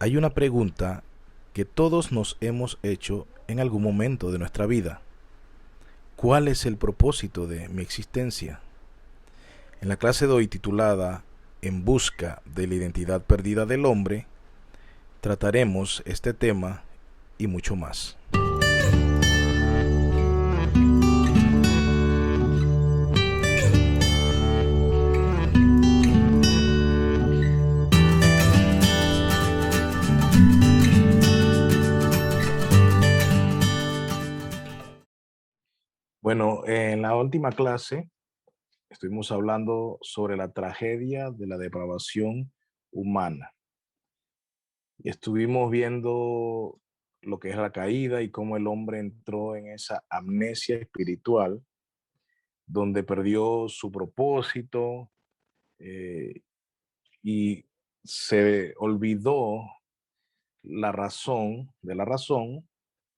Hay una pregunta que todos nos hemos hecho en algún momento de nuestra vida. ¿Cuál es el propósito de mi existencia? En la clase de hoy titulada En busca de la identidad perdida del hombre, trataremos este tema y mucho más. Bueno, en la última clase estuvimos hablando sobre la tragedia de la depravación humana. Y estuvimos viendo lo que es la caída y cómo el hombre entró en esa amnesia espiritual, donde perdió su propósito eh, y se olvidó la razón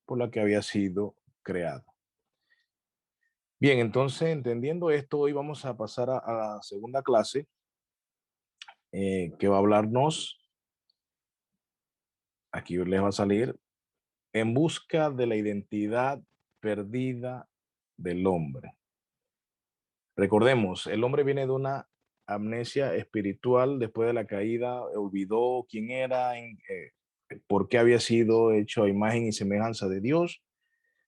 por la que había sido creado. Bien, entonces, entendiendo esto, hoy vamos a pasar a la segunda clase que va a hablarnos, aquí les va a salir, en busca de la identidad perdida del hombre. Recordemos, el hombre viene de una amnesia espiritual después de la caída, olvidó quién era, por qué había sido hecho a imagen y semejanza de Dios,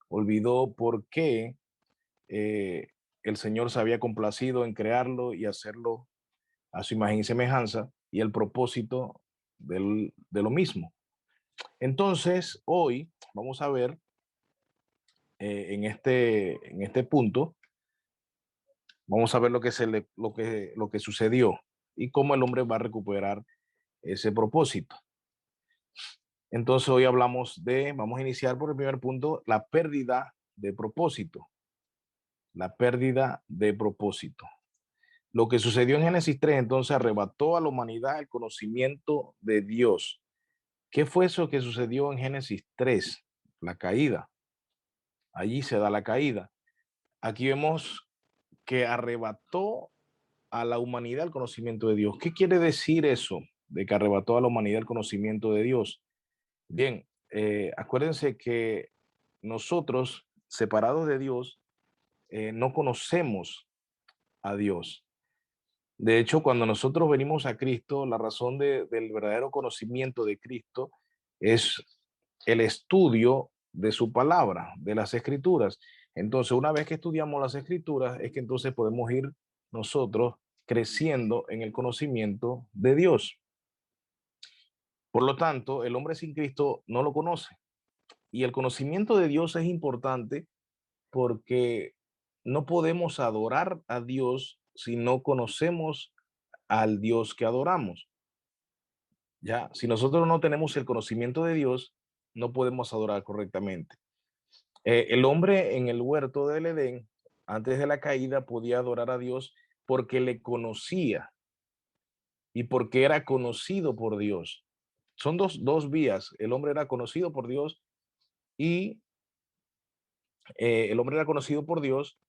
olvidó por qué eh, el Señor se había complacido en crearlo y hacerlo a su imagen y semejanza y el propósito de lo mismo. Entonces, hoy vamos a ver en este punto, vamos a ver lo que sucedió y cómo el hombre va a recuperar ese propósito. Entonces, hoy vamos a iniciar por el primer punto, la pérdida de propósito. La pérdida de propósito. Lo que sucedió en Génesis 3, entonces arrebató a la humanidad el conocimiento de Dios. ¿Qué fue eso que sucedió en Génesis 3? La caída. Allí se da la caída. Aquí vemos que arrebató a la humanidad el conocimiento de Dios. ¿Qué quiere decir eso de que arrebató a la humanidad el conocimiento de Dios? Bien, acuérdense que nosotros, separados de Dios, no conocemos a Dios. De hecho, cuando nosotros venimos a Cristo, la razón del verdadero conocimiento de Cristo es el estudio de su palabra, de las escrituras. Entonces, una vez que estudiamos las escrituras, es que entonces podemos ir nosotros creciendo en el conocimiento de Dios. Por lo tanto, el hombre sin Cristo no lo conoce. Y el conocimiento de Dios es importante porque no podemos adorar a Dios si no conocemos al Dios que adoramos. Ya, si nosotros no tenemos el conocimiento de Dios, no podemos adorar correctamente. El hombre en el huerto del Edén, antes de la caída, podía adorar a Dios porque le conocía y porque era conocido por Dios. Son dos vías. El hombre era conocido por Dios y el hombre era conocido por Dios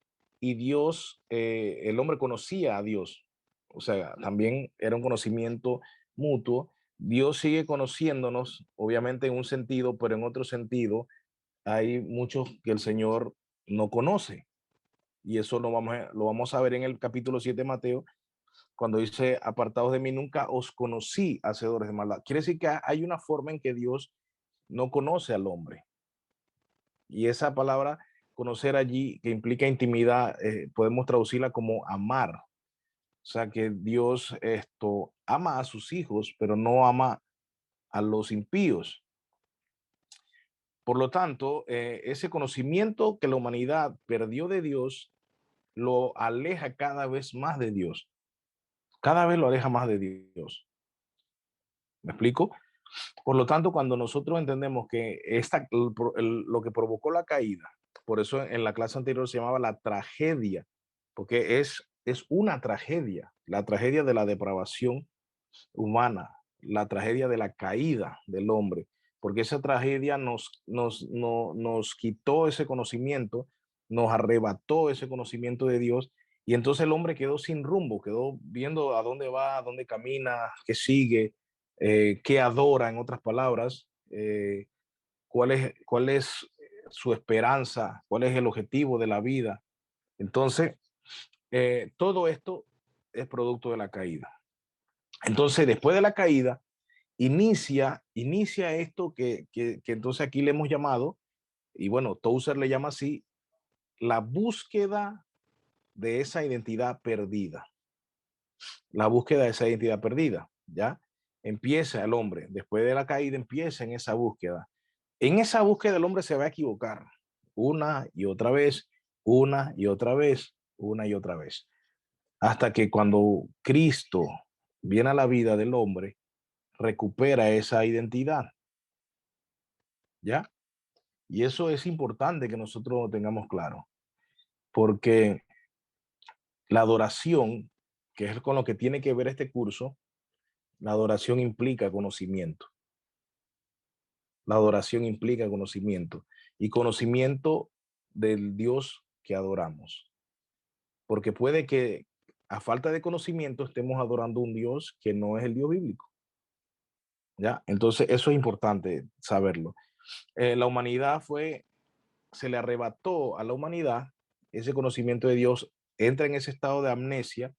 y Dios, el hombre conocía a Dios. O sea, también era un conocimiento mutuo. Dios sigue conociéndonos, obviamente en un sentido, pero en otro sentido hay muchos que el Señor no conoce. Y eso lo vamos a ver en el capítulo 7 de Mateo, cuando dice, apartados de mí, nunca os conocí, hacedores de maldad. Quiere decir que hay una forma en que Dios no conoce al hombre. Y esa palabra conocer allí, que implica intimidad, podemos traducirla como amar. O sea que Dios ama a sus hijos, pero no ama a los impíos. Por lo tanto, ese conocimiento que la humanidad perdió de Dios lo aleja cada vez más de Dios. Cada vez lo aleja más de Dios. ¿Me explico? Por lo tanto, cuando nosotros entendemos que lo que provocó la caída, por eso en la clase anterior se llamaba la tragedia, porque es una tragedia, la tragedia de la depravación humana, la tragedia de la caída del hombre, porque esa tragedia nos quitó ese conocimiento, nos arrebató ese conocimiento de Dios, y entonces el hombre quedó sin rumbo, quedó viendo a dónde va, a dónde camina, qué sigue, qué adora, en otras palabras, cuál es su esperanza, cuál es el objetivo de la vida. Entonces, todo esto es producto de la caída. Entonces, después de la caída, inicia esto que entonces aquí le hemos llamado, y bueno, Tozer le llama así, la búsqueda de esa identidad perdida. La búsqueda de esa identidad perdida, ¿ya? Empieza el hombre, después de la caída, empieza en esa búsqueda. En esa búsqueda el hombre se va a equivocar una y otra vez, una y otra vez, una y otra vez, hasta que cuando Cristo viene a la vida del hombre, recupera esa identidad, ¿ya? Y eso es importante que nosotros lo tengamos claro, porque la adoración, que es con lo que tiene que ver este curso, la adoración implica conocimiento. La adoración implica conocimiento y conocimiento del Dios que adoramos. Porque puede que a falta de conocimiento estemos adorando un Dios que no es el Dios bíblico. ¿Ya? Entonces, eso es importante saberlo. La humanidad se le arrebató a la humanidad ese conocimiento de Dios, entra en ese estado de amnesia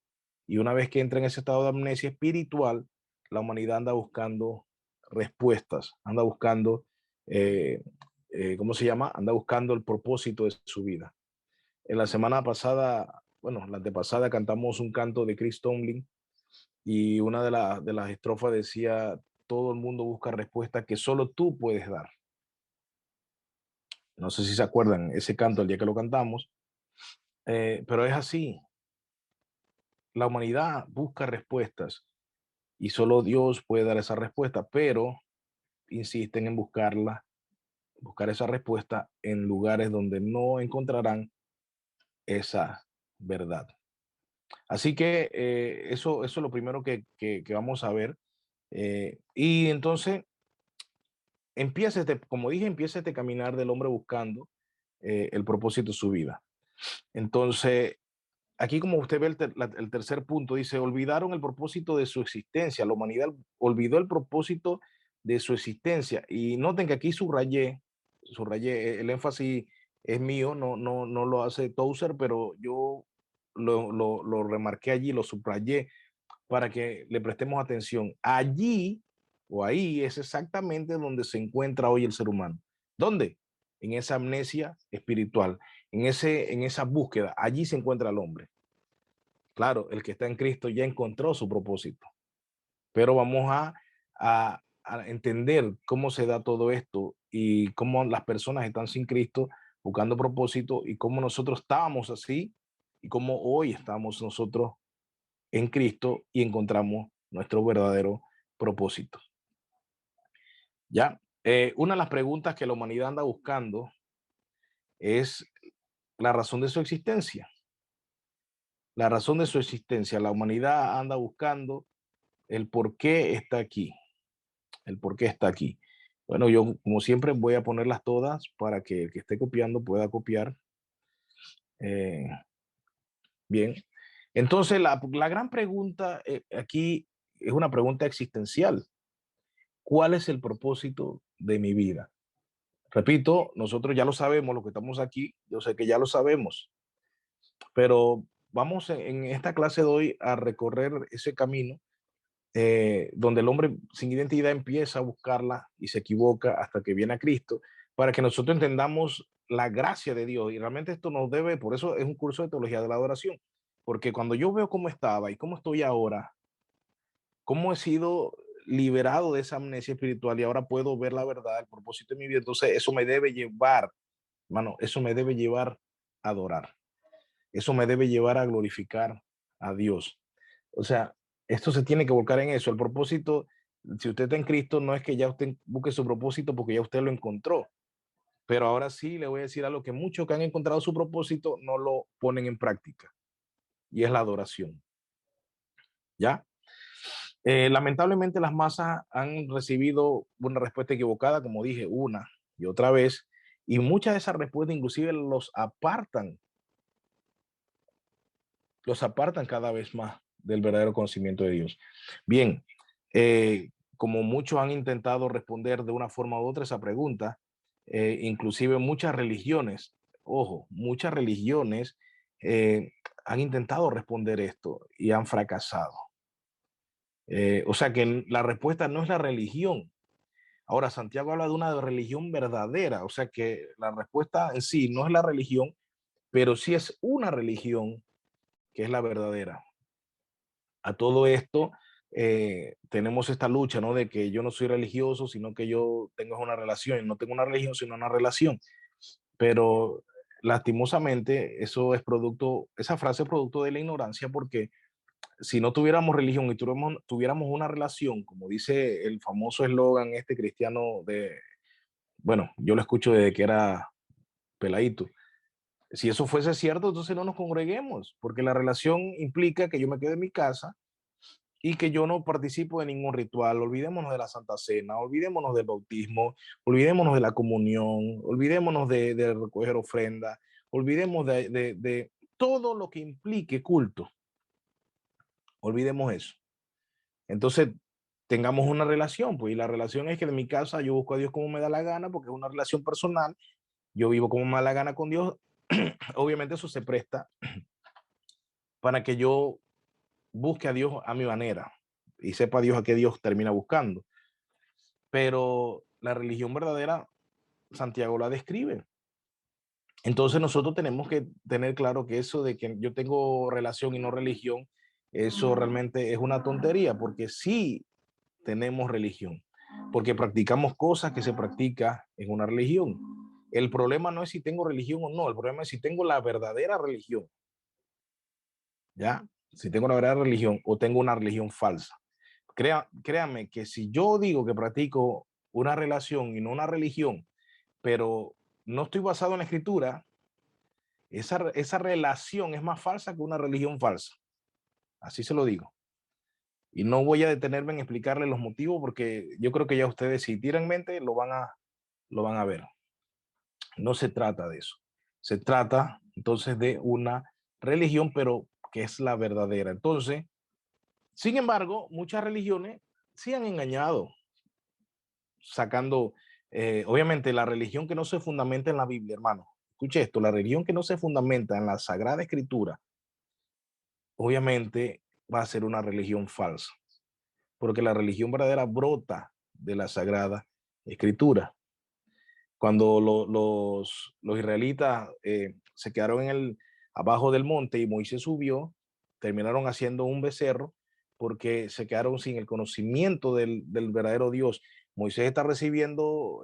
y una vez que entra en ese estado de amnesia espiritual, la humanidad anda buscando respuestas, anda buscando, eh, ¿cómo se llama? Anda buscando el propósito de su vida. En la semana pasada, bueno, la antepasada cantamos un canto de Chris Tomlin y una de las estrofas decía, todo el mundo busca respuestas que solo tú puedes dar. No sé si se acuerdan ese canto el día que lo cantamos, pero es así. La humanidad busca respuestas y solo Dios puede dar esa respuesta, pero insisten en buscar esa respuesta en lugares donde no encontrarán esa verdad. Así que eso es lo primero que vamos a ver. Y entonces como dije, empieza este caminar del hombre buscando el propósito de su vida. Entonces, aquí como usted ve el tercer punto, dice, olvidaron el propósito de su existencia, la humanidad olvidó el propósito de su existencia. Y noten que aquí subrayé, el énfasis es mío, no lo hace Tozer, pero yo lo remarqué allí, lo subrayé para que le prestemos atención. Allí o ahí es exactamente donde se encuentra hoy el ser humano. ¿Dónde? En esa amnesia espiritual, en esa búsqueda. Allí se encuentra el hombre. Claro, el que está en Cristo ya encontró su propósito, pero vamos a entender cómo se da todo esto y cómo las personas están sin Cristo buscando propósito y cómo nosotros estábamos así y cómo hoy estamos nosotros en Cristo y encontramos nuestro verdadero propósito. ¿Ya? Una de las preguntas que la humanidad anda buscando es la razón de su existencia. La razón de su existencia. La humanidad anda buscando el por qué está aquí. El por qué está aquí. Bueno, yo como siempre voy a ponerlas todas para que el que esté copiando pueda copiar. Eh, bien. Entonces, la gran pregunta aquí es una pregunta existencial. ¿Cuál es el propósito de mi vida? Repito, nosotros ya lo sabemos, los que estamos aquí, yo sé que ya lo sabemos, pero vamos en esta clase de hoy a recorrer ese camino donde el hombre sin identidad empieza a buscarla y se equivoca hasta que viene a Cristo, para que nosotros entendamos la gracia de Dios. Y realmente esto nos debe, por eso es un curso de teología de la adoración, porque cuando yo veo cómo estaba y cómo estoy ahora, cómo he sido liberado de esa amnesia espiritual y ahora puedo ver la verdad, el propósito de mi vida, entonces eso me debe llevar, hermano, eso me debe llevar a adorar, eso me debe llevar a glorificar a Dios. O sea, esto se tiene que volcar en eso. El propósito, si usted está en Cristo, no es que ya usted busque su propósito porque ya usted lo encontró. Pero ahora sí le voy a decir algo que muchos que han encontrado su propósito no lo ponen en práctica y es la adoración. ¿Ya? Lamentablemente las masas han recibido una respuesta equivocada, como dije, una y otra vez, y muchas de esas respuestas inclusive los apartan cada vez más del verdadero conocimiento de Dios. Bien, como muchos han intentado responder de una forma u otra esa pregunta, inclusive muchas religiones, ojo, muchas religiones han intentado responder esto y han fracasado. O sea que la respuesta no es la religión. Ahora, Santiago habla de una religión verdadera, o sea que la respuesta en sí no es la religión, pero sí es una religión que es la verdadera. A todo esto tenemos esta lucha, ¿no? De que yo no soy religioso, sino que yo tengo una relación, y no tengo una religión, sino una relación. Pero lastimosamente eso es producto, esa frase es producto de la ignorancia, porque si no tuviéramos religión y tuviéramos una relación, como dice el famoso eslogan este cristiano de, bueno, yo lo escucho desde que era peladito. Si eso fuese cierto, entonces no nos congreguemos, porque la relación implica que yo me quede en mi casa y que yo no participo de ningún ritual. Olvidémonos de la Santa Cena, olvidémonos del bautismo, olvidémonos de la comunión, olvidémonos de recoger ofrenda, olvidemos de todo lo que implique culto. Olvidemos eso. Entonces, tengamos una relación, pues, y la relación es que en mi casa yo busco a Dios como me da la gana, porque es una relación personal, yo vivo como me da la gana con Dios. Obviamente eso se presta para que yo busque a Dios a mi manera y sepa Dios a qué Dios termina buscando. Pero la religión verdadera, Santiago la describe. Entonces nosotros tenemos que tener claro que eso de que yo tengo relación y no religión, eso realmente es una tontería, porque sí tenemos religión, porque practicamos cosas que se practica en una religión. El problema no es si tengo religión o no, el problema es si tengo la verdadera religión, ¿ya? Si tengo la verdadera religión o tengo una religión falsa. Créanme que si yo digo que practico una relación y no una religión, pero no estoy basado en la escritura, esa relación es más falsa que una religión falsa. Así se lo digo. Y no voy a detenerme en explicarle los motivos porque yo creo que ya ustedes si tiran mente lo van a ver. No se trata de eso. Se trata entonces de una religión, pero que es la verdadera. Entonces, sin embargo, muchas religiones sí han engañado, sacando, obviamente, la religión que no se fundamenta en la Biblia, hermano. Escuche esto, la religión que no se fundamenta en la Sagrada Escritura, obviamente va a ser una religión falsa, porque la religión verdadera brota de la Sagrada Escritura. Cuando los israelitas se quedaron abajo del monte y Moisés subió, terminaron haciendo un becerro porque se quedaron sin el conocimiento del verdadero Dios. Moisés está recibiendo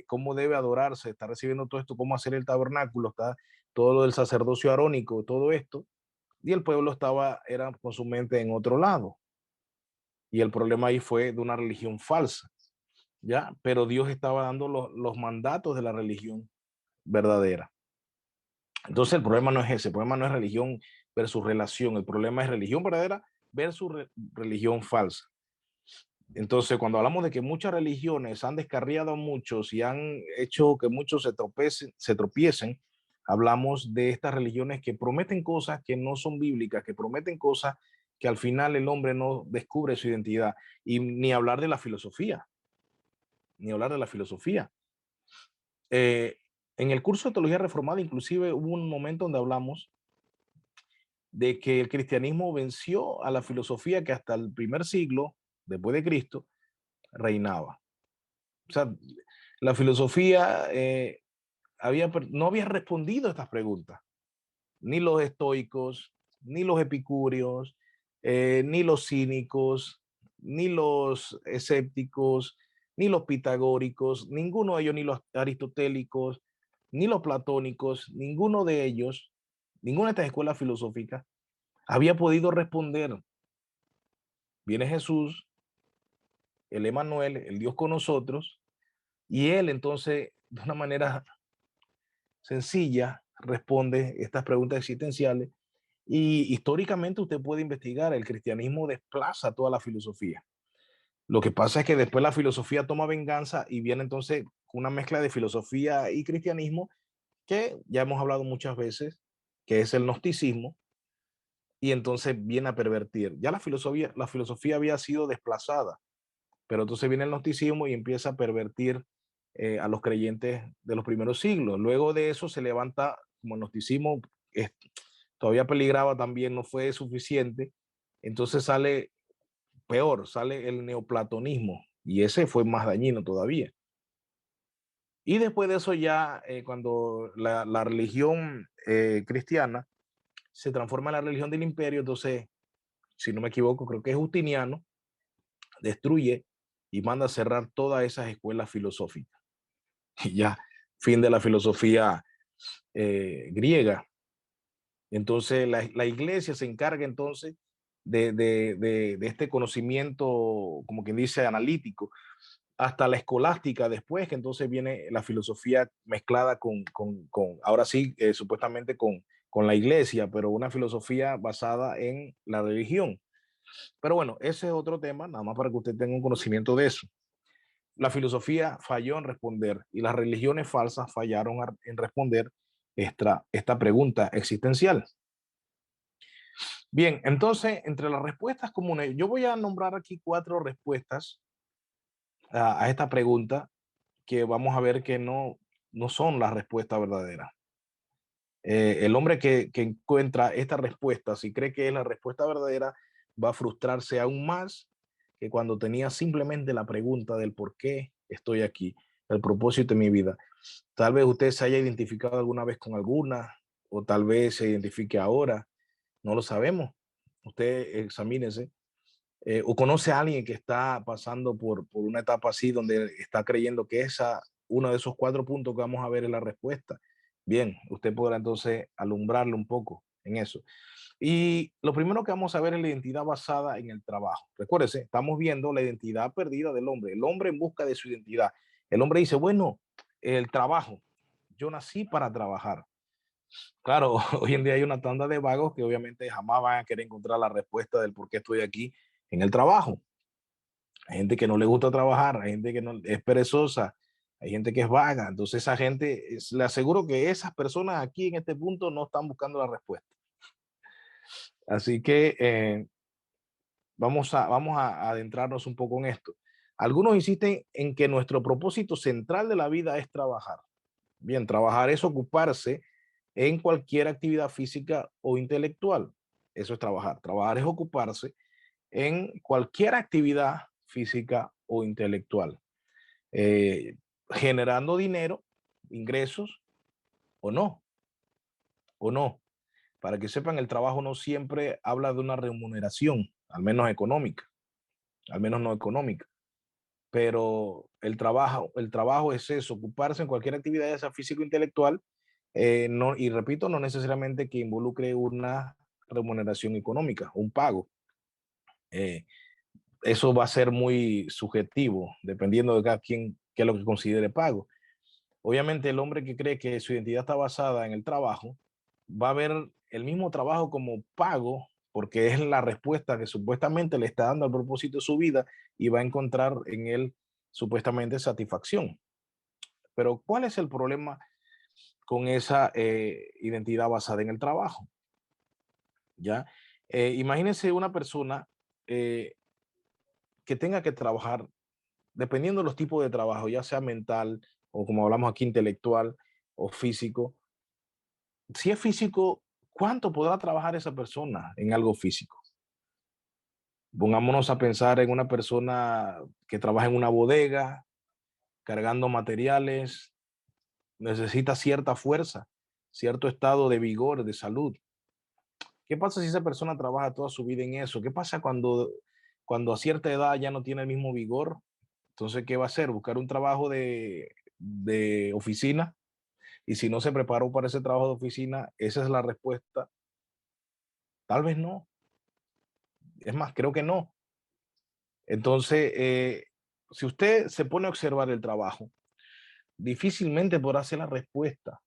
cómo debe adorarse, está recibiendo todo esto, cómo hacer el tabernáculo, está todo lo del sacerdocio arónico, todo esto, y el pueblo era con su mente en otro lado. Y el problema ahí fue de una religión falsa, ¿ya? Pero Dios estaba dando los mandatos de la religión verdadera. Entonces el problema no es ese, el problema no es religión versus relación, el problema es religión verdadera versus religión falsa. Entonces, cuando hablamos de que muchas religiones han descarriado a muchos y han hecho que muchos se tropiecen, hablamos de estas religiones que prometen cosas que no son bíblicas, que prometen cosas que al final el hombre no descubre su identidad. Y ni hablar de la filosofía, ni hablar de la filosofía. Eh, en el curso de teología reformada, inclusive hubo un momento donde hablamos de que el cristianismo venció a la filosofía que hasta el primer siglo, después de Cristo, reinaba. O sea, la filosofía no había respondido a estas preguntas. Ni los estoicos, ni los epicúreos, ni los cínicos, ni los escépticos, ni los pitagóricos, ninguno de ellos, ni los aristotélicos, ni los platónicos, ninguno de ellos, ninguna de estas escuelas filosóficas había podido responder. Viene Jesús, el Emanuel, el Dios con nosotros, y él entonces, de una manera sencilla, responde estas preguntas existenciales. Y históricamente usted puede investigar, el cristianismo desplaza toda la filosofía. Lo que pasa es que después la filosofía toma venganza y viene entonces una mezcla de filosofía y cristianismo que ya hemos hablado muchas veces, que es el gnosticismo, y entonces viene a pervertir. Ya la filosofía había sido desplazada Pero entonces viene el gnosticismo y empieza a pervertir a los creyentes de los primeros siglos. Luego de eso se levanta, como el gnosticismo todavía peligraba también, no fue suficiente, entonces sale peor, sale el neoplatonismo, y ese fue más dañino todavía. Y después de eso ya, cuando la religión cristiana se transforma en la religión del imperio, entonces, si no me equivoco, creo que es Justiniano, destruye y manda a cerrar todas esas escuelas filosóficas. Y ya, fin de la filosofía griega. Entonces, la iglesia se encarga entonces de este conocimiento, como quien dice, analítico, hasta la escolástica después, que entonces viene la filosofía mezclada ahora sí, supuestamente con la iglesia, pero una filosofía basada en la religión. Pero bueno, ese es otro tema, nada más para que usted tenga un conocimiento de eso. La filosofía falló en responder y las religiones falsas fallaron en responder esta pregunta existencial. Bien, entonces, entre las respuestas comunes, yo voy a nombrar aquí 4 respuestas a esta pregunta que vamos a ver que no son la respuesta verdadera. El hombre que encuentra esta respuesta, si cree que es la respuesta verdadera, va a frustrarse aún más que cuando tenía simplemente la pregunta del por qué estoy aquí, el propósito de mi vida. Tal vez usted se haya identificado alguna vez con alguna, o tal vez se identifique ahora, no lo sabemos. Usted examínese. O conoce a alguien que está pasando por una etapa así, donde está creyendo que uno de esos 4 puntos que vamos a ver es la respuesta. Bien, usted podrá entonces alumbrarle un poco en eso. Y lo primero que vamos a ver es la identidad basada en el trabajo. Recuérdese, estamos viendo la identidad perdida del hombre, el hombre en busca de su identidad. El hombre dice, bueno, el trabajo, yo nací para trabajar. Claro, hoy en día hay una tanda de vagos que obviamente jamás van a querer encontrar la respuesta del por qué estoy aquí en el trabajo. Hay gente que no le gusta trabajar, hay gente que no, es perezosa, hay gente que es vaga. Entonces esa gente, le aseguro que esas personas aquí en este punto no están buscando la respuesta. Así que vamos a adentrarnos un poco en esto. Algunos insisten en que nuestro propósito central de la vida es trabajar. Bien, trabajar es ocuparse en cualquier actividad física o intelectual. Eso es trabajar. Trabajar es ocuparse en cualquier actividad física o intelectual, generando dinero, ingresos o no, o no. Para que sepan, el trabajo no siempre habla de una remuneración, al menos económica, al menos no económica. Pero el trabajo es eso, ocuparse en cualquier actividad, ya sea físico o intelectual, no, y repito, no necesariamente que involucre una remuneración económica, un pago. Eh, Eso va a ser muy subjetivo, dependiendo de cada quien qué es lo que considere pago. Obviamente, el hombre que cree que su identidad está basada en el trabajo, va a ver el mismo trabajo como pago, porque es la respuesta que supuestamente le está dando al propósito de su vida y va a encontrar en él supuestamente satisfacción. Pero ¿cuál es el problema con esa identidad basada en el trabajo? ¿Ya? Imagínense una persona eh, que tenga que trabajar, dependiendo de los tipos de trabajo, ya sea mental o como hablamos aquí, intelectual o físico. Si es físico, ¿cuánto podrá trabajar esa persona en algo físico? Pongámonos a pensar en una persona que trabaja en una bodega, cargando materiales, necesita cierta fuerza, cierto estado de vigor, de salud. ¿Qué pasa si esa persona trabaja toda su vida en eso? ¿Qué pasa cuando a cierta edad ya no tiene el mismo vigor? Entonces, ¿qué va a hacer? ¿Buscar un trabajo de oficina? Y si no se preparó para ese trabajo de oficina, esa es la respuesta. Tal vez no. Es más, creo que no. Entonces, si usted se pone a observar el trabajo, difícilmente podrá hacer la respuesta.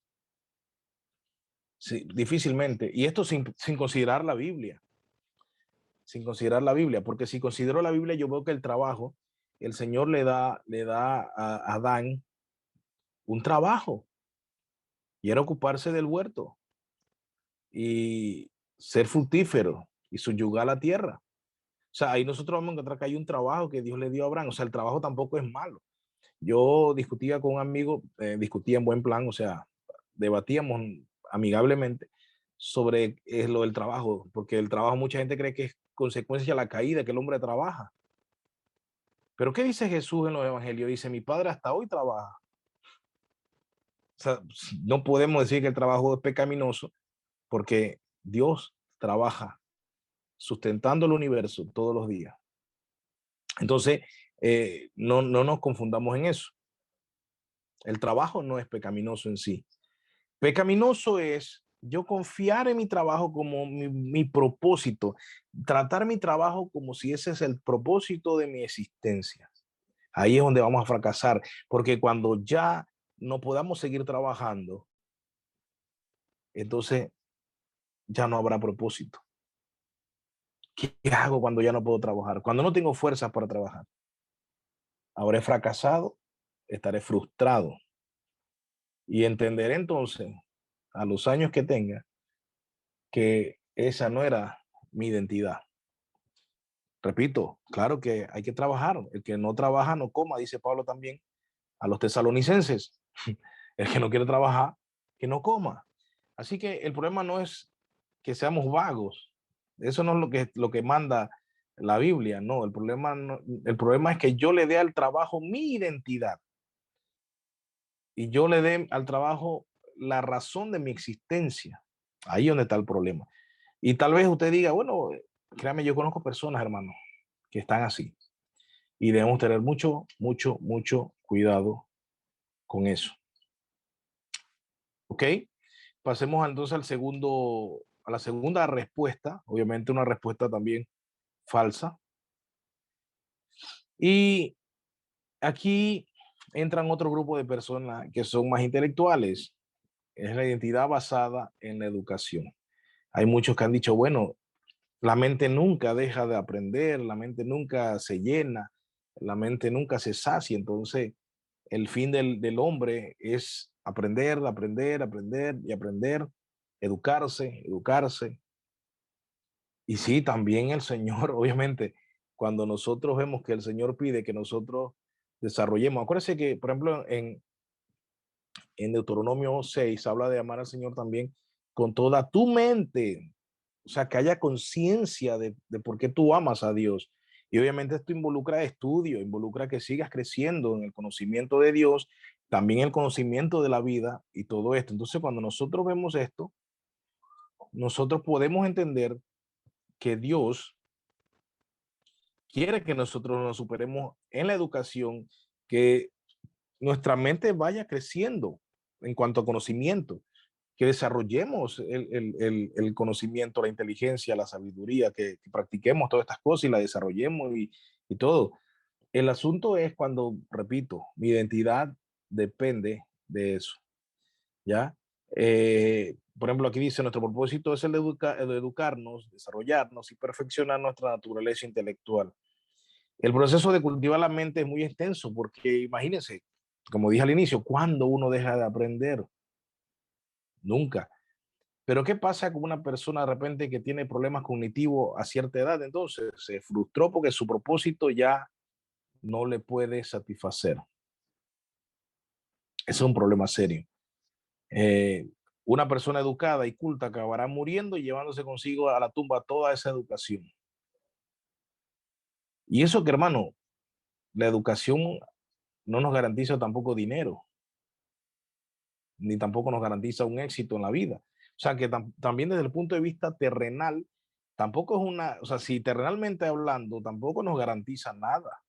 Sí, difícilmente. Y esto sin considerar la Biblia. Sin considerar la Biblia. Porque si considero la Biblia, yo veo que el trabajo, el Señor le da a Adán un trabajo. Y era ocuparse del huerto y ser fructífero y subyugar la tierra. O sea, ahí nosotros vamos a encontrar que hay un trabajo que Dios le dio a Abraham. O sea, el trabajo tampoco es malo. Yo discutía con un amigo, discutía en buen plan, o sea, debatíamos amigablemente sobre lo del trabajo, porque el trabajo mucha gente cree que es consecuencia de la caída, que el hombre trabaja. Pero ¿qué dice Jesús en los evangelios? Dice, mi padre hasta hoy trabaja. O sea, no podemos decir que el trabajo es pecaminoso porque Dios trabaja sustentando el universo todos los días. Entonces, no nos confundamos en eso. El trabajo no es pecaminoso en sí. Pecaminoso es yo confiar en mi trabajo como mi propósito, tratar mi trabajo como si ese es el propósito de mi existencia. Ahí es donde vamos a fracasar, porque cuando ya no podamos seguir trabajando, entonces ya no habrá propósito. ¿Qué hago cuando ya no puedo trabajar? Cuando no tengo fuerzas para trabajar. Habré fracasado, estaré frustrado y entenderé entonces a los años que tenga que esa no era mi identidad. Repito, claro que hay que trabajar. El que no trabaja no coma, dice Pablo también a los tesalonicenses. El que no quiere trabajar, que no coma. Así que el problema no es que seamos vagos. Eso no es lo que manda la Biblia. No, el problema es que yo le dé al trabajo mi identidad y yo le dé al trabajo la razón de mi existencia. Ahí es donde está el problema. Y tal vez usted diga, bueno, créame, yo conozco personas, hermano, que están así. Y debemos tener mucho, mucho, mucho cuidado con eso. ¿Ok? Pasemos entonces a la segunda respuesta, obviamente una respuesta también falsa. Y aquí entran otro grupo de personas que son más intelectuales. Es la identidad basada en la educación. Hay muchos que han dicho, bueno, la mente nunca deja de aprender, la mente nunca se llena, la mente nunca se sacia. Entonces, el fin del hombre es aprender, aprender, aprender y aprender, educarse, educarse. Y sí, también el Señor, obviamente, cuando nosotros vemos que el Señor pide que nosotros desarrollemos, acuérdense que, por ejemplo, en Deuteronomio 6 habla de amar al Señor también con toda tu mente, o sea, que haya conciencia de por qué tú amas a Dios. Y obviamente esto involucra estudio, involucra que sigas creciendo en el conocimiento de Dios, también el conocimiento de la vida y todo esto. Entonces, cuando nosotros vemos esto, nosotros podemos entender que Dios quiere que nosotros nos superemos en la educación, que nuestra mente vaya creciendo en cuanto a conocimiento, que desarrollemos el conocimiento, la inteligencia, la sabiduría, que practiquemos todas estas cosas y la desarrollemos y todo. El asunto es cuando, repito, mi identidad depende de eso, ¿ya? Por ejemplo, aquí dice, nuestro propósito es el de educarnos, desarrollarnos y perfeccionar nuestra naturaleza intelectual. El proceso de cultivar la mente es muy extenso porque imagínense, como dije al inicio, ¿cuándo uno deja de aprender? Nunca. Pero ¿qué pasa con una persona de repente que tiene problemas cognitivos a cierta edad? Entonces se frustró porque su propósito ya no le puede satisfacer. Ese es un problema serio. Eh, una persona educada y culta acabará muriendo y llevándose consigo a la tumba toda esa educación. Y eso que, hermano, la educación no nos garantiza tampoco dinero, ni tampoco nos garantiza un éxito en la vida. O sea que también desde el punto de vista terrenal, tampoco es o sea, si terrenalmente hablando, tampoco nos garantiza nada.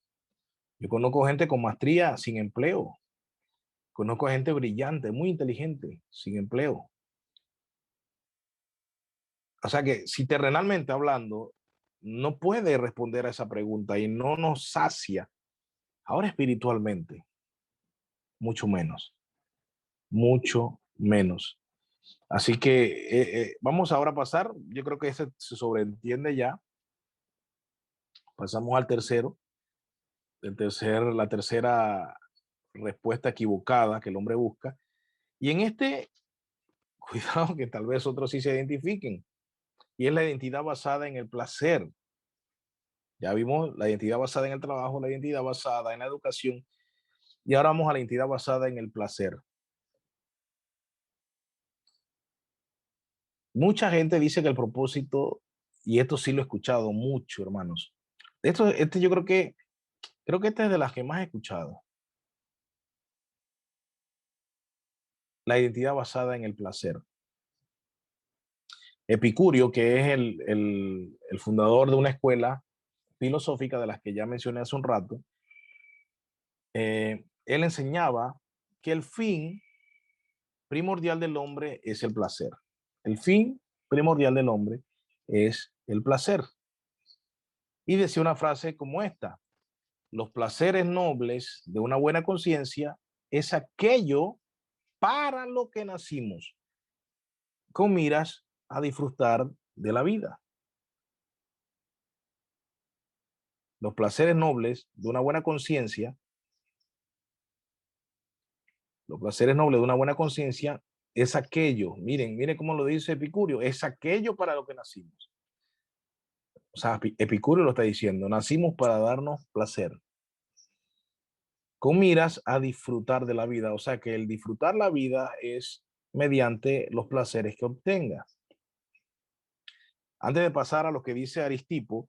Yo conozco gente con maestría sin empleo, conozco gente brillante, muy inteligente, sin empleo. O sea que si terrenalmente hablando, no puede responder a esa pregunta y no nos sacia. Ahora espiritualmente, mucho menos, mucho menos. Así que vamos ahora a pasar, yo creo que ese se sobreentiende ya. Pasamos al tercero, la tercera respuesta equivocada que el hombre busca. Y en este, cuidado que tal vez otros sí se identifiquen, y es la identidad basada en el placer. Ya vimos la identidad basada en el trabajo, la identidad basada en la educación, y ahora vamos a la identidad basada en el placer. Mucha gente dice que el propósito, y esto sí lo he escuchado mucho, hermanos. Este yo creo que esta es de las que más he escuchado. La identidad basada en el placer. Epicurio, que es el fundador de una escuela filosófica de las que ya mencioné hace un rato, él enseñaba que el fin primordial del hombre es el placer. El fin primordial del hombre es el placer. Y decía una frase como esta: los placeres nobles de una buena conciencia es aquello para lo que nacimos, con miras a disfrutar de la vida. Los placeres nobles de una buena conciencia, los placeres nobles de una buena conciencia es aquello, miren cómo lo dice Epicurio, es aquello para lo que nacimos. O sea, Epicurio lo está diciendo, nacimos para darnos placer, con miras a disfrutar de la vida. O sea, que el disfrutar la vida es mediante los placeres que obtenga. Antes de pasar a lo que dice Aristipo,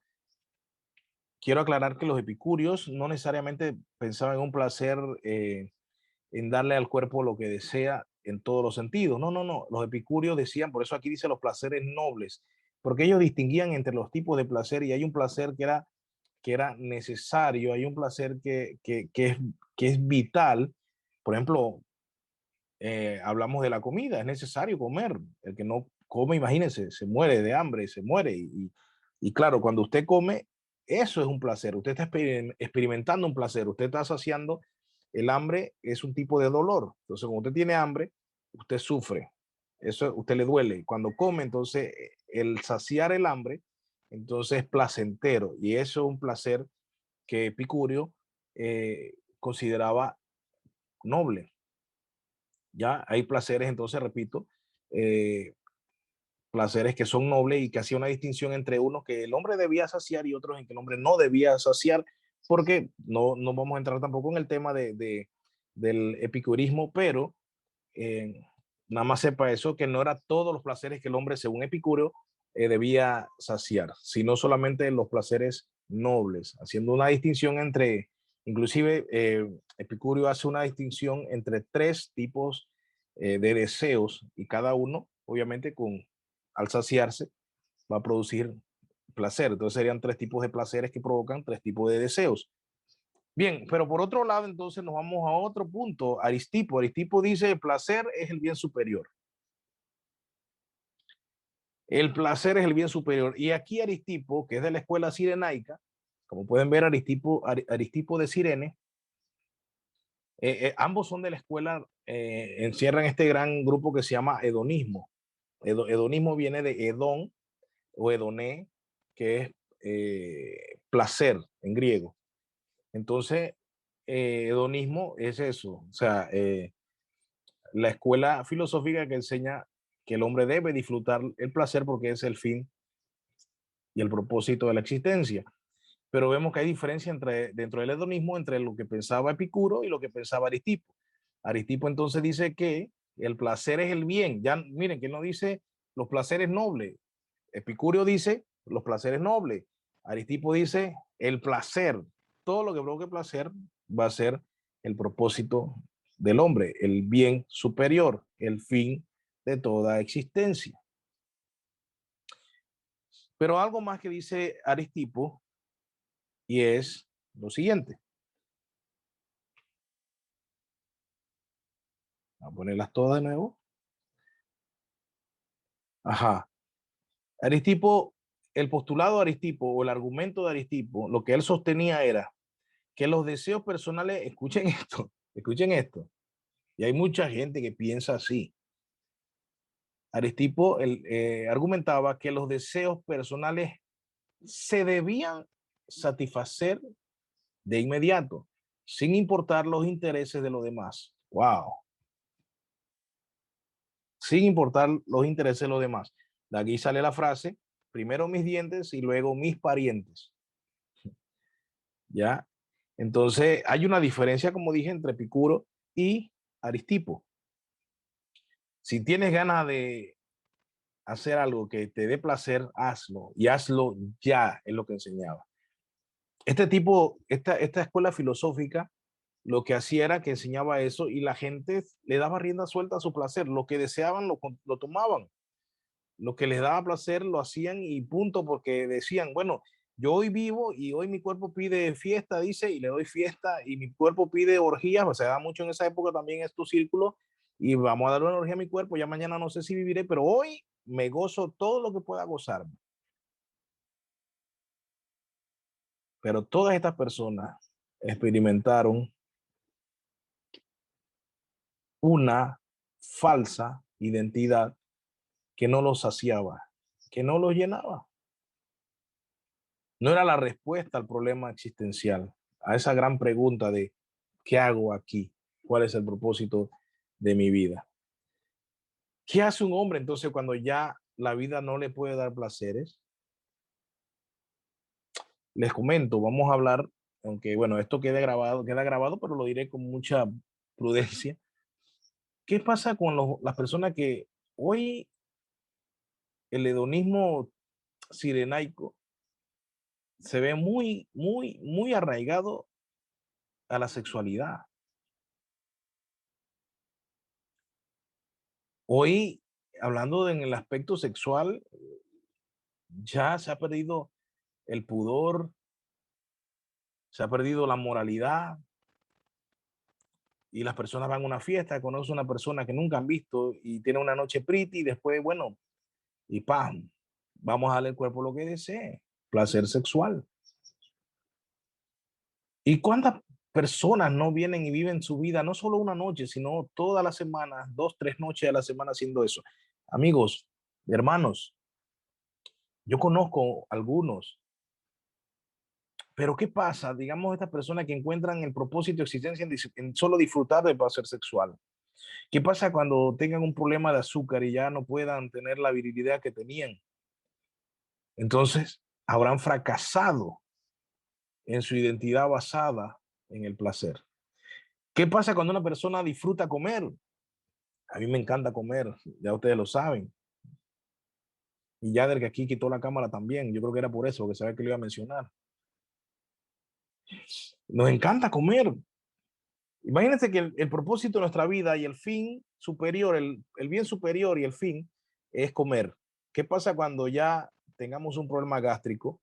quiero aclarar que los epicúreos no necesariamente pensaban en un placer, en darle al cuerpo lo que desea en todos los sentidos. No, no, no. Los epicúreos decían, por eso aquí dice los placeres nobles, porque ellos distinguían entre los tipos de placer, y hay un placer que era necesario, hay un placer que es vital. Por ejemplo, hablamos de la comida, es necesario comer. El que no come, imagínense, se muere de hambre, se muere. Y claro, cuando usted come, eso es un placer. Usted está experimentando un placer, usted está saciando. El hambre es un tipo de dolor. Entonces, cuando usted tiene hambre, usted sufre. Eso usted le duele. Cuando come, entonces, el saciar el hambre, entonces es placentero. Y eso es un placer que Epicurio consideraba noble. Ya hay placeres, entonces, repito, eh, placeres que son nobles, y que hacía una distinción entre unos que el hombre debía saciar y otros en que el hombre no debía saciar, porque no vamos a entrar tampoco en el tema del epicurismo, pero eh, nada más sepa eso, que no era todos los placeres que el hombre, según Epicuro, debía saciar, sino solamente los placeres nobles, haciendo una distinción entre, inclusive Epicurio hace una distinción entre tres tipos de deseos, y cada uno, obviamente, al saciarse, va a producir placer. Entonces serían tres tipos de placeres que provocan tres tipos de deseos. Bien, pero por otro lado, entonces nos vamos a otro punto. Aristipo. Aristipo dice: el placer es el bien superior. El placer es el bien superior. Y aquí Aristipo, que es de la escuela cirenaica, como pueden ver, Aristipo de Cirene, ambos son de la escuela, encierran este gran grupo que se llama hedonismo. Hedonismo viene de hedón o hedoné, que es placer en griego. Entonces, hedonismo es eso, o sea, la escuela filosófica que enseña que el hombre debe disfrutar el placer porque es el fin y el propósito de la existencia. Pero vemos que hay diferencia dentro del hedonismo entre lo que pensaba Epicuro y lo que pensaba Aristipo. Aristipo entonces dice que el placer es el bien. Ya miren que no dice los placeres nobles. Epicurio dice los placeres nobles. Aristipo dice el placer. Todo lo que provoque placer va a ser el propósito del hombre, el bien superior, el fin de toda existencia. Pero algo más que dice Aristipo, y es lo siguiente. Voy a ponerlas todas de nuevo. Ajá. Aristipo, el postulado de Aristipo o el argumento de Aristipo, lo que él sostenía era que los deseos personales, escuchen esto, y hay mucha gente que piensa así. Aristipo argumentaba que los deseos personales se debían satisfacer de inmediato, sin importar los intereses de los demás. Wow. Sin importar los intereses de los demás. De aquí sale la frase: primero mis dientes y luego mis parientes. ¿ya? Entonces, hay una diferencia, como dije, entre Epicuro y Aristipo. Si tienes ganas de hacer algo que te dé placer, hazlo y hazlo ya, es lo que enseñaba. Esta escuela filosófica, lo que hacía era que enseñaba eso y la gente le daba rienda suelta a su placer. Lo que deseaban lo tomaban. Lo que les daba placer lo hacían y punto, porque decían, bueno, yo hoy vivo y hoy mi cuerpo pide fiesta, dice, y le doy fiesta, y mi cuerpo pide orgías, o sea, da mucho en esa época también estos círculos, y vamos a darle una orgía a mi cuerpo, ya mañana no sé si viviré, pero hoy me gozo todo lo que pueda gozarme. Pero todas estas personas experimentaron una falsa identidad que no los saciaba, que no los llenaba. No era la respuesta al problema existencial, a esa gran pregunta de ¿qué hago aquí? ¿Cuál es el propósito de mi vida? ¿Qué hace un hombre entonces cuando ya la vida no le puede dar placeres? Les comento, vamos a hablar, aunque bueno, esto queda grabado, pero lo diré con mucha prudencia. ¿Qué pasa con las personas que hoy el hedonismo sirenaico se ve muy arraigado a la sexualidad? Hoy, hablando en el aspecto sexual, ya se ha perdido el pudor, se ha perdido la moralidad y las personas van a una fiesta, conocen a una persona que nunca han visto y tiene una noche pretty y después, bueno, y ¡pam! Vamos a darle al cuerpo lo que desee, placer sexual. ¿Y cuántas personas no vienen y viven su vida, no solo una noche, sino toda la semana, 2, 3 noches a la semana haciendo eso? Amigos, hermanos, yo conozco algunos. Pero ¿qué pasa? Digamos, estas personas que encuentran el propósito de existencia en solo disfrutar del placer sexual. ¿Qué pasa cuando tengan un problema de azúcar y ya no puedan tener la virilidad que tenían? Entonces, habrán fracasado en su identidad basada en el placer. ¿Qué pasa cuando una persona disfruta comer? A mí me encanta comer, ya ustedes lo saben. Y Yader, que aquí quitó la cámara también, yo creo que era por eso, porque sabía que lo iba a mencionar. Nos encanta comer. Imagínense que el propósito de nuestra vida y el fin superior, el bien superior y el fin es comer. ¿Qué pasa cuando ya tengamos un problema gástrico?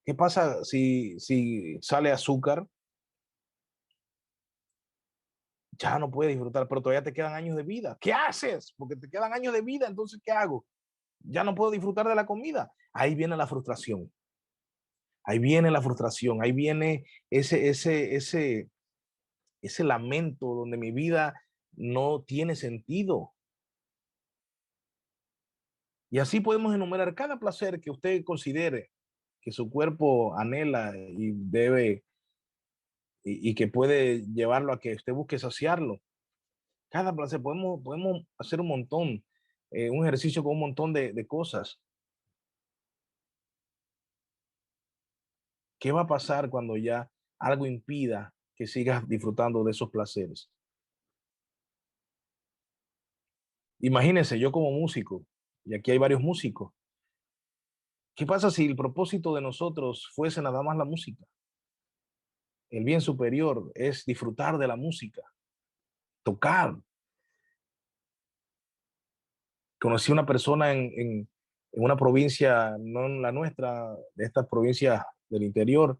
¿Qué pasa si sale azúcar? Ya no puedes disfrutar, pero todavía te quedan años de vida. ¿Qué haces? Porque te quedan años de vida, entonces ¿qué hago? Ya no puedo disfrutar de la comida. Ahí viene la frustración. Ahí viene la frustración. Ahí viene ese lamento donde mi vida no tiene sentido. Y así podemos enumerar cada placer que usted considere que su cuerpo anhela y debe y que puede llevarlo a que usted busque saciarlo. Cada placer, podemos hacer un montón, un ejercicio con un montón de cosas. ¿Qué va a pasar cuando ya algo impida que sigas disfrutando de esos placeres? Imagínense, yo como músico, y aquí hay varios músicos, ¿qué pasa si el propósito de nosotros fuese nada más la música? El bien superior es disfrutar de la música, tocar. Conocí una persona en una provincia, no en la nuestra, de estas provincias del interior,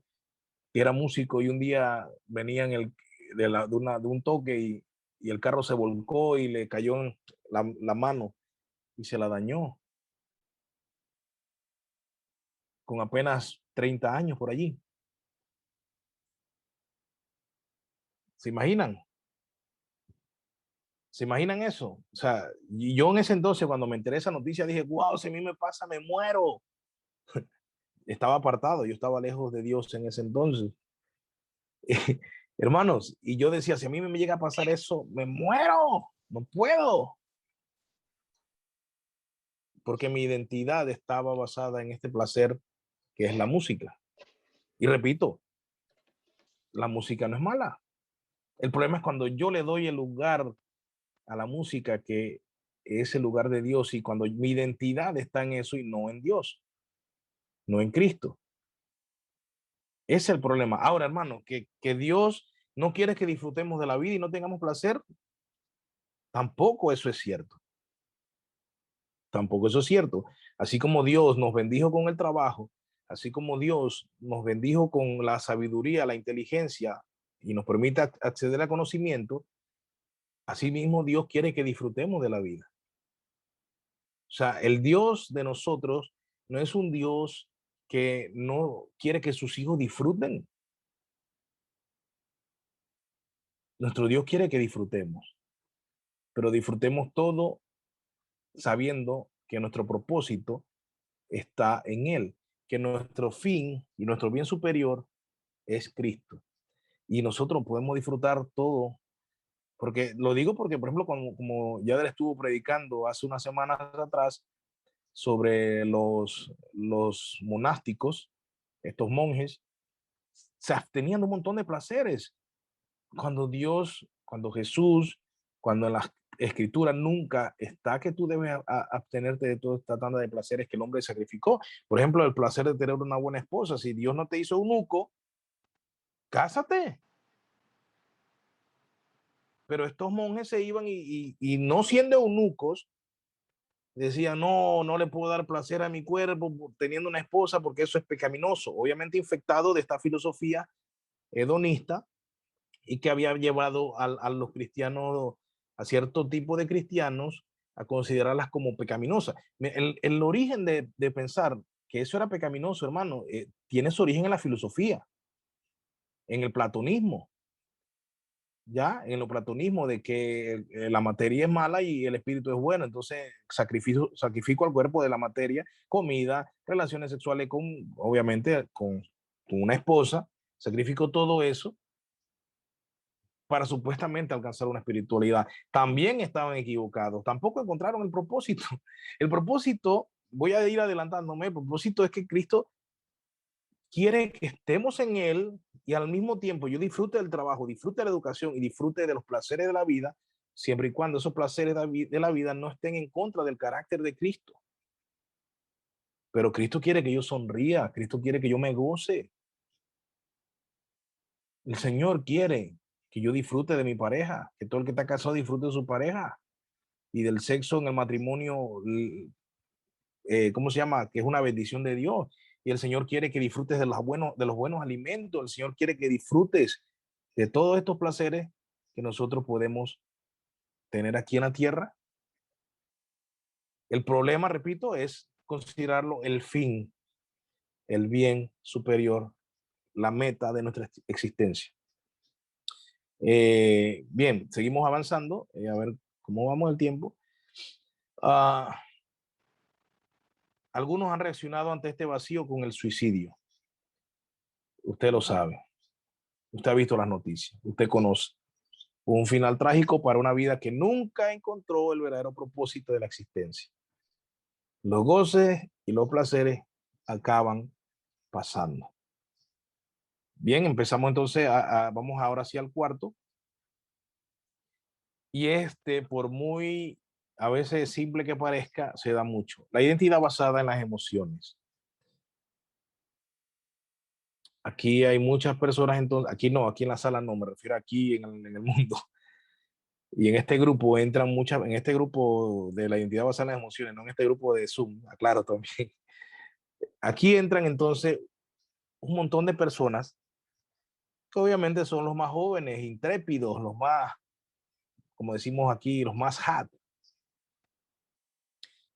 que era músico y un día venía de un toque y el carro se volcó y le cayó en la mano y se la dañó con apenas 30 años por allí. ¿Se imaginan? ¿Se imaginan eso? O sea, y yo en ese entonces, cuando me enteré esa noticia, dije, wow, si a mí me pasa, me muero. Estaba apartado, yo estaba lejos de Dios en ese entonces. Hermanos, y yo decía, si a mí me llega a pasar eso, me muero, no puedo, porque mi identidad estaba basada en este placer que es la música. Y repito, la música no es mala. El problema es cuando yo le doy el lugar a la música que es el lugar de Dios y cuando mi identidad está en eso y no en Dios, no en Cristo. Ese es el problema. Ahora, hermano, que Dios no quiere que disfrutemos de la vida y no tengamos placer, tampoco eso es cierto. Tampoco eso es cierto. Así como Dios nos bendijo con el trabajo, así como Dios nos bendijo con la sabiduría, la inteligencia y nos permite acceder al conocimiento, así mismo Dios quiere que disfrutemos de la vida. O sea, el Dios de nosotros no es un Dios que no quiere que sus hijos disfruten. Nuestro Dios quiere que disfrutemos, pero disfrutemos todo sabiendo que nuestro propósito está en Él, que nuestro fin y nuestro bien superior es Cristo. Y nosotros podemos disfrutar todo, porque lo digo porque, por ejemplo, como ya él estuvo predicando hace unas semanas atrás sobre los monásticos, estos monjes, se abstenían de un montón de placeres. Cuando Dios, cuando Jesús, cuando en las escrituras nunca está que tú debes abstenerte de toda esta tanda de placeres que el hombre sacrificó. Por ejemplo, el placer de tener una buena esposa. Si Dios no te hizo eunuco, cásate. Pero estos monjes se iban y no siendo eunucos, decían, no, no le puedo dar placer a mi cuerpo teniendo una esposa porque eso es pecaminoso. Obviamente infectado de esta filosofía hedonista y que había llevado a los cristianos, a cierto tipo de cristianos, a considerarlas como pecaminosas. El origen de pensar que eso era pecaminoso, hermano, tiene su origen en la filosofía, en el platonismo, ya, en el platonismo de que la materia es mala y el espíritu es bueno, entonces sacrifico al cuerpo de la materia, comida, relaciones sexuales con, obviamente, con una esposa, sacrifico todo eso para supuestamente alcanzar una espiritualidad. También estaban equivocados, tampoco encontraron el propósito. El propósito, voy a ir adelantándome, el propósito es que Cristo quiere que estemos en Él y al mismo tiempo yo disfrute del trabajo, disfrute de la educación y disfrute de los placeres de la vida, siempre y cuando esos placeres de la vida no estén en contra del carácter de Cristo. Pero Cristo quiere que yo sonría, Cristo quiere que yo me goce. El Señor quiere que yo disfrute de mi pareja, que todo el que está casado disfrute de su pareja y del sexo en el matrimonio, ¿cómo se llama? Que es una bendición de Dios. Y el Señor quiere que disfrutes de los buenos alimentos. El Señor quiere que disfrutes de todos estos placeres que nosotros podemos tener aquí en la tierra. El problema, repito, es considerarlo el fin, el bien superior, la meta de nuestra existencia. Bien, seguimos avanzando. A ver cómo vamos el tiempo. Algunos han reaccionado ante este vacío con el suicidio. Usted lo sabe. Usted ha visto las noticias. Usted conoce. Un final trágico para una vida que nunca encontró el verdadero propósito de la existencia. Los goces y los placeres acaban pasando. Bien, empezamos entonces, vamos ahora sí al cuarto. Y por muy a veces simple que parezca, se da mucho. La identidad basada en las emociones. Aquí hay muchas personas, entonces, aquí no, aquí en la sala no, me refiero aquí en el mundo. Y en este grupo entran muchas, en este grupo de la identidad basada en las emociones, no en este grupo de Zoom, aclaro también. Aquí entran entonces un montón de personas que obviamente son los más jóvenes, intrépidos, los más, como decimos aquí, los más hot,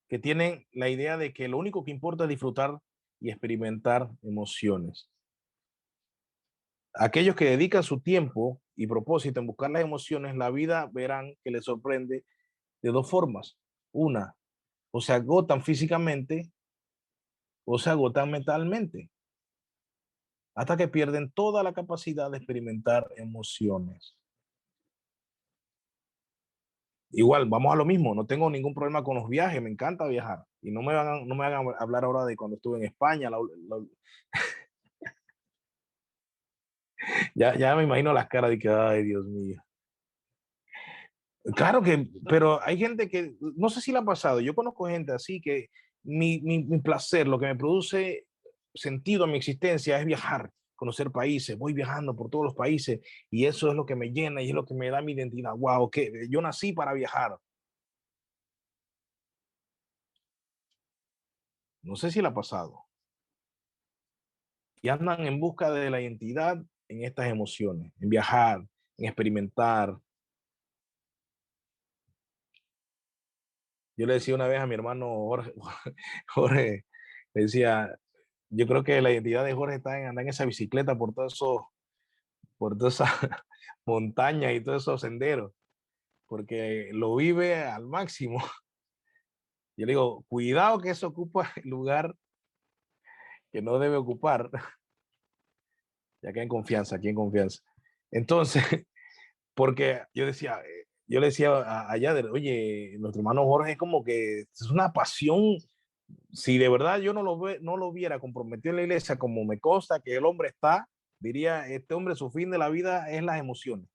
que tienen la idea de que lo único que importa es disfrutar y experimentar emociones. Aquellos que dedican su tiempo y propósito en buscar las emociones, la vida verán que les sorprende de dos formas. Una, o se agotan físicamente o se agotan mentalmente, hasta que pierden toda la capacidad de experimentar emociones. Igual, vamos a lo mismo, no tengo ningún problema con los viajes, me encanta viajar Y no me hagan hablar ahora de cuando estuve en España. Ya me imagino las caras de que, ay, Dios mío. Claro que, pero hay gente que, no sé si le ha pasado, yo conozco gente así que mi placer, lo que me produce sentido a mi existencia es viajar, conocer países, voy viajando por todos los países y eso es lo que me llena y es lo que me da mi identidad. Wow, que yo nací para viajar. No sé si le ha pasado. Y andan en busca de la identidad en estas emociones, en viajar, en experimentar. Yo le decía una vez a mi hermano Jorge, Jorge le decía, yo creo que la identidad de Jorge está en andar en esa bicicleta por todas esas montañas y todos esos senderos, porque lo vive al máximo. Yo le digo, cuidado que eso ocupa el lugar que no debe ocupar, ya que en confianza, aquí en confianza. Entonces, porque yo le decía a Yader, oye, nuestro hermano Jorge es como que es una pasión. Si de verdad yo no lo viera comprometido en la iglesia, como me consta que el hombre está, diría, este hombre, su fin de la vida es las emociones.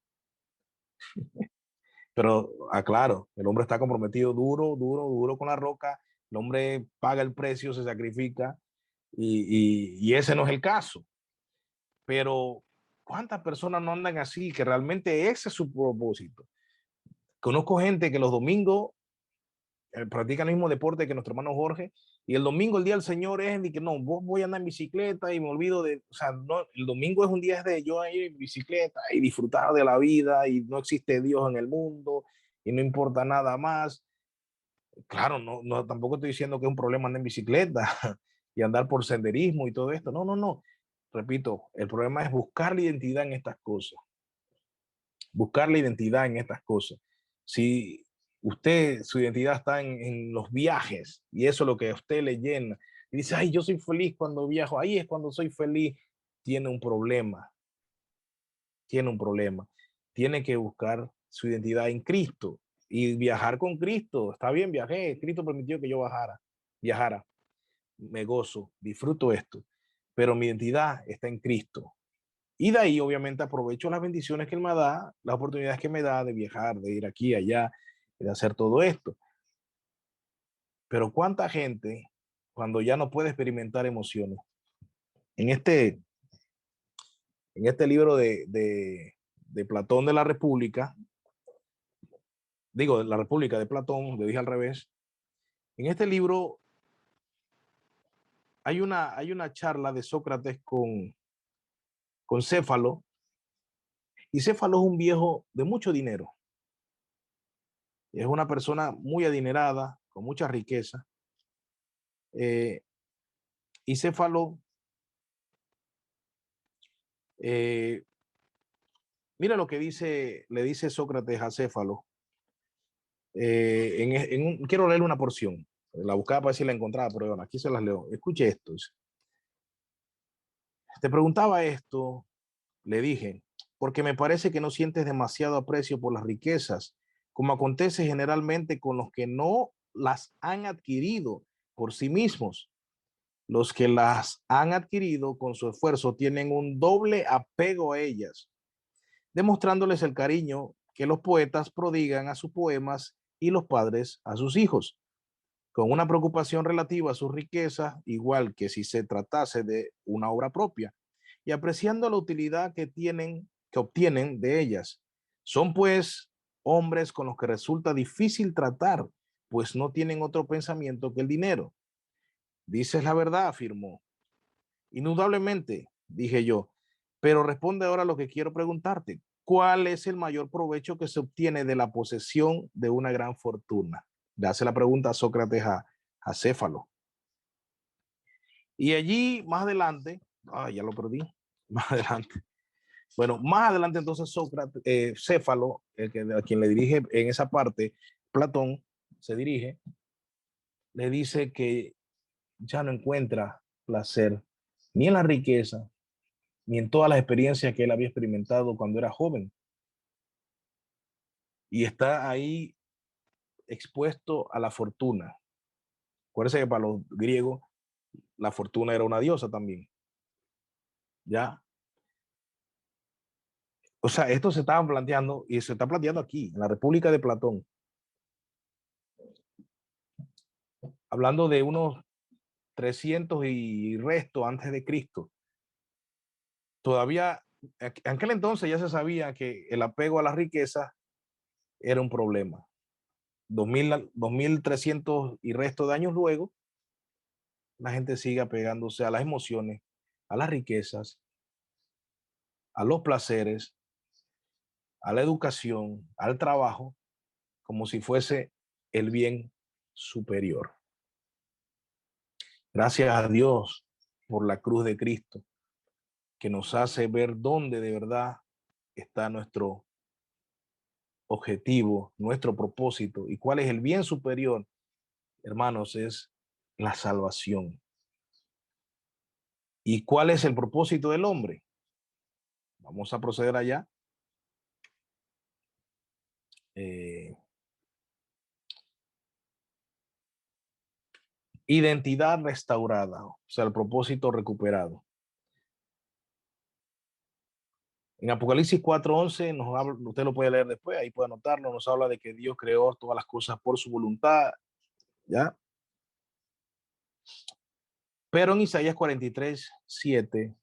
Pero aclaro, el hombre está comprometido duro con la roca, el hombre paga el precio, se sacrifica, y ese no es el caso. Pero, ¿cuántas personas no andan así? Que realmente ese es su propósito. Conozco gente que los domingos practica el mismo deporte que nuestro hermano Jorge, y el domingo, el día del Señor, es de que no, voy a andar en bicicleta y me olvido de, o sea, no, el domingo es un día de yo ir en bicicleta y disfrutar de la vida y no existe Dios en el mundo y no importa nada más. Claro, tampoco estoy diciendo que es un problema andar en bicicleta y andar por senderismo y todo esto. No. Repito, el problema es buscar la identidad en estas cosas. Buscar la identidad en estas cosas. Si usted, su identidad está en los viajes y eso es lo que a usted le llena, y dice, ay, yo soy feliz cuando viajo, ahí es cuando soy feliz, tiene un problema, tiene un problema. Tiene que buscar su identidad en Cristo y viajar con Cristo. Está bien, viajé, Cristo permitió que yo viajara, me gozo, disfruto esto, pero mi identidad está en Cristo. Y de ahí, obviamente, aprovecho las bendiciones que Él me da, las oportunidades que me da de viajar, de ir aquí, allá, de hacer todo esto. Pero ¿cuánta gente, cuando ya no puede experimentar emociones? En este, en este libro de Platón de la República, digo, de la República de Platón, le dije al revés, en este libro hay una charla de Sócrates con Céfalo, y Céfalo es un viejo de mucho dinero. Es una persona muy adinerada, con mucha riqueza. Eh, y Céfalo, eh, mira lo que le dice Sócrates a Céfalo. Quiero leer una porción. La buscaba para ver si la encontraba, pero bueno, aquí se las leo. Escuche esto. Te preguntaba esto, le dije, porque me parece que no sientes demasiado aprecio por las riquezas, como acontece generalmente con los que no las han adquirido por sí mismos. Los que las han adquirido con su esfuerzo tienen un doble apego a ellas, demostrándoles el cariño que los poetas prodigan a sus poemas y los padres a sus hijos, con una preocupación relativa a su riqueza, igual que si se tratase de una obra propia, y apreciando la utilidad que obtienen de ellas. Son pues hombres con los que resulta difícil tratar, pues no tienen otro pensamiento que el dinero. Dices la verdad, afirmó. Indudablemente, dije yo, pero responde ahora lo que quiero preguntarte. ¿Cuál es el mayor provecho que se obtiene de la posesión de una gran fortuna? Le hace la pregunta a Sócrates a Céfalo. Y allí más adelante, ya lo perdí, más adelante. Bueno, más adelante entonces Sócrates, Céfalo, a quien le dirige en esa parte, Platón se dirige, le dice que ya no encuentra placer ni en la riqueza, ni en todas las experiencias que él había experimentado cuando era joven. Y está ahí expuesto a la fortuna. Acuérdense que para los griegos la fortuna era una diosa también. ¿Ya? O sea, esto se estaba planteando y se está planteando aquí, en la República de Platón. Hablando de unos 300 y resto antes de Cristo. Todavía, en aquel entonces ya se sabía que el apego a la riqueza era un problema. 2300 y resto de años luego, la gente sigue apegándose a las emociones, a las riquezas, a los placeres, a la educación, al trabajo, como si fuese el bien superior. Gracias a Dios por la cruz de Cristo, que nos hace ver dónde de verdad está nuestro objetivo, nuestro propósito y cuál es el bien superior, hermanos, es la salvación. ¿Y cuál es el propósito del hombre? Vamos a proceder allá. Identidad restaurada, o sea, el propósito recuperado. En Apocalipsis 4:11, usted lo puede leer después, ahí puede anotarlo, nos habla de que Dios creó todas las cosas por su voluntad, ¿ya? Pero en Isaías 43:7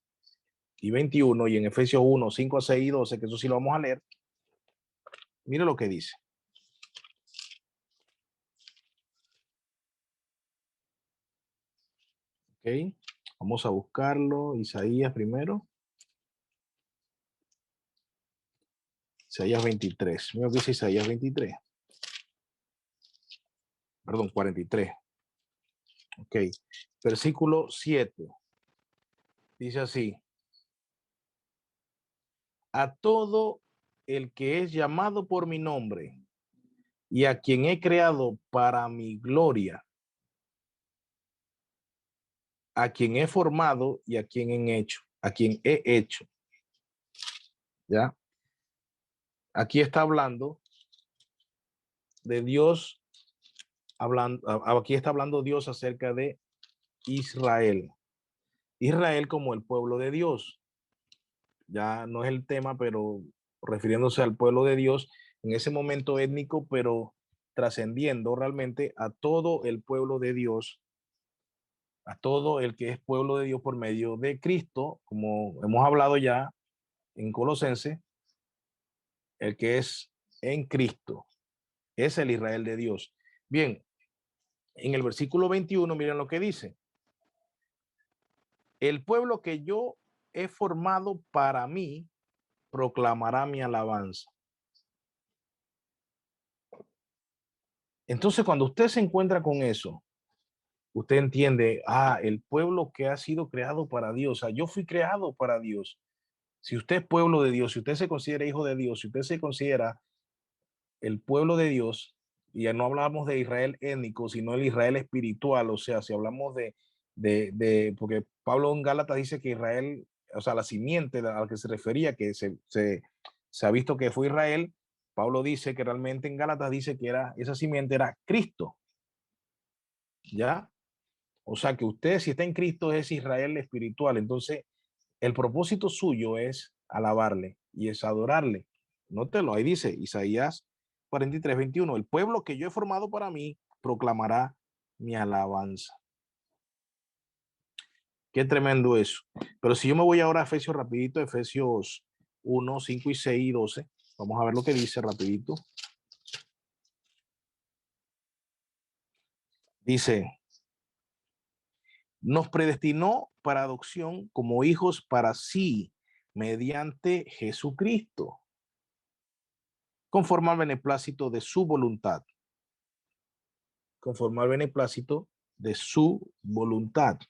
y 21 y en Efesios 1:5 a 6 y 12, que eso sí lo vamos a leer, mire lo que dice. Ok, vamos a buscarlo, Isaías primero. Isaías 23, mira lo que dice Isaías 23. Perdón, 43. Ok, versículo 7. Dice así: a todo el que es llamado por mi nombre y a quien he creado para mi gloria, a quien he formado y a quien he hecho. ¿Ya? Aquí está hablando de Dios, aquí está hablando Dios acerca de Israel. Israel como el pueblo de Dios. Ya no es el tema, pero refiriéndose al pueblo de Dios en ese momento étnico, pero trascendiendo realmente a todo el pueblo de Dios, a todo el que es pueblo de Dios por medio de Cristo, como hemos hablado ya en Colosense, el que es en Cristo, es el Israel de Dios. Bien, en el versículo 21, miren lo que dice: el pueblo que yo he formado para mí proclamará mi alabanza. Entonces, cuando usted se encuentra con eso, usted entiende, el pueblo que ha sido creado para Dios, yo fui creado para Dios. Si usted es pueblo de Dios, si usted se considera hijo de Dios, si usted se considera el pueblo de Dios, y ya no hablamos de Israel étnico, sino el Israel espiritual, o sea, si hablamos porque Pablo en Gálatas dice que Israel, o sea, la simiente a la que se refería, que se ha visto que fue Israel, Pablo dice que realmente en Gálatas dice que esa simiente era Cristo, ¿ya? O sea, que usted si está en Cristo es Israel espiritual, entonces el propósito suyo es alabarle y es adorarle. Nótelo, ahí dice Isaías 43:21, el pueblo que yo he formado para mí proclamará mi alabanza. Qué tremendo eso. Pero si yo me voy ahora a Efesios rapidito, Efesios 1:5 y 6 y 12, vamos a ver lo que dice rapidito. Dice, nos predestinó para adopción como hijos para sí, mediante Jesucristo, conforme al beneplácito de su voluntad. Conforme al beneplácito de su voluntad.